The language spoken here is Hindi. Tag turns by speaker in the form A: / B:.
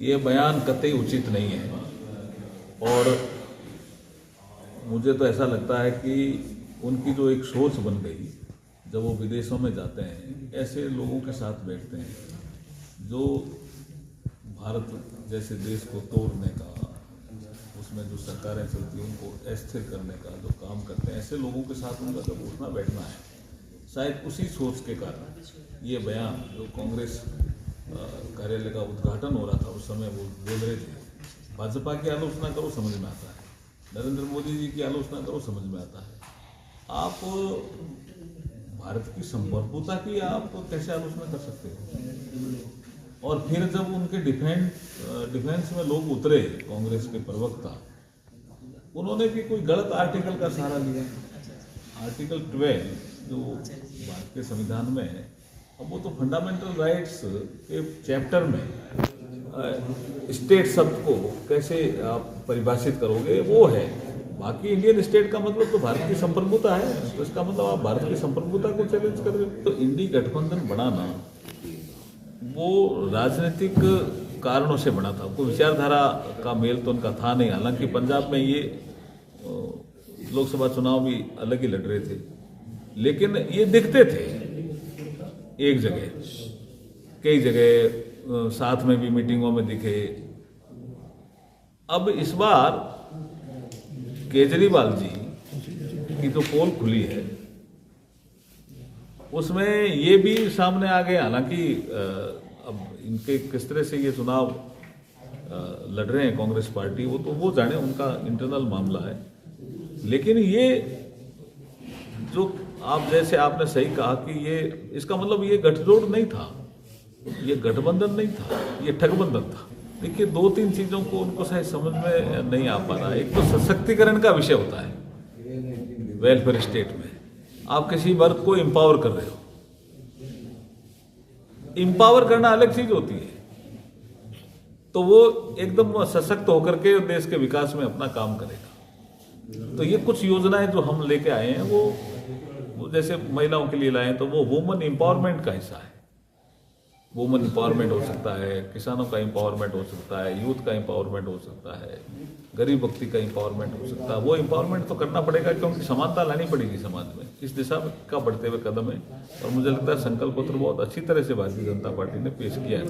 A: ये बयान कतई उचित नहीं है। और मुझे तो ऐसा लगता है कि उनकी जो एक सोच बन गई, जब वो विदेशों में जाते हैं ऐसे लोगों के साथ बैठते हैं जो भारत जैसे देश को तोड़ने का, उसमें जो सरकारें चलती हैं उनको अस्थिर करने का जो काम करते हैं, ऐसे लोगों के साथ उनका जब उठना बैठना है, शायद उसी सोच के कारण ये बयान जो कांग्रेस कार्यालय का उद्घाटन हो रहा था उस समय वो बोल रहे थे, भाजपा की आलोचना करो समझ में आता है, नरेंद्र मोदी जी की आलोचना करो समझ में आता है, आप भारत की संप्रभुता की आप कैसे आलोचना कर सकते हो। और फिर जब उनके डिफेंस में लोग उतरे, कांग्रेस के प्रवक्ता, उन्होंने भी कोई गलत आर्टिकल का सहारा लिया। आर्टिकल 12 जो भारत के संविधान में है, अब वो तो फंडामेंटल राइट्स के चैप्टर में स्टेट शब्द को कैसे आप परिभाषित करोगे वो है। बाकी इंडियन स्टेट का मतलब तो भारत की संप्रभुता है, तो इसका मतलब आप भारत की संप्रभुता को चैलेंज कर रहे हो। तो इंडी गठबंधन बनाना वो राजनीतिक कारणों से बना था, कोई विचारधारा का मेल तो उनका था नहीं। हालांकि पंजाब में ये लोकसभा चुनाव भी अलग ही लड़ रहे थे, लेकिन ये दिखते थे एक जगह, कई जगह साथ में भी मीटिंगों में दिखे। अब इस बार केजरीवाल जी की जो पोल खुली है उसमें ये भी सामने आ गया, हालांकि अब इनके किस तरह से ये चुनाव लड़ रहे हैं कांग्रेस पार्टी, वो तो वो जाने, उनका इंटरनल मामला है। लेकिन ये जो आप जैसे आपने सही कहा कि ये इसका मतलब ये गठजोड़ नहीं था, ये गठबंधन नहीं था, ये ठगबंधन था। देखिए, दो तीन चीजों को उनको शायद समझ में नहीं आ पा रहा है। एक तो सशक्तिकरण का विषय होता है वेलफेयर स्टेट में, आप किसी वर्ग को एम्पावर कर रहे हो, एम्पावर करना अलग चीज होती है, तो वो एकदम सशक्त होकर के देश के विकास में अपना काम करेगा। तो ये कुछ योजनाएं जो हम लेके आए हैं वो जैसे महिलाओं के लिए लाए हैं, तो वो वुमन एम्पावरमेंट का हिस्सा है। वुमन एम्पावरमेंट हो सकता है, किसानों का एम्पावरमेंट हो सकता है, यूथ का एम्पावरमेंट हो सकता है, गरीब व्यक्ति का एम्पावरमेंट हो सकता है। वो एम्पावरमेंट तो करना पड़ेगा, क्योंकि समानता लानी पड़ेगी समाज में। इस दिशा में का बढ़ते हुए कदम है, और मुझे लगता है संकल्प पत्र बहुत अच्छी तरह से भारतीय जनता पार्टी ने पेश किया है।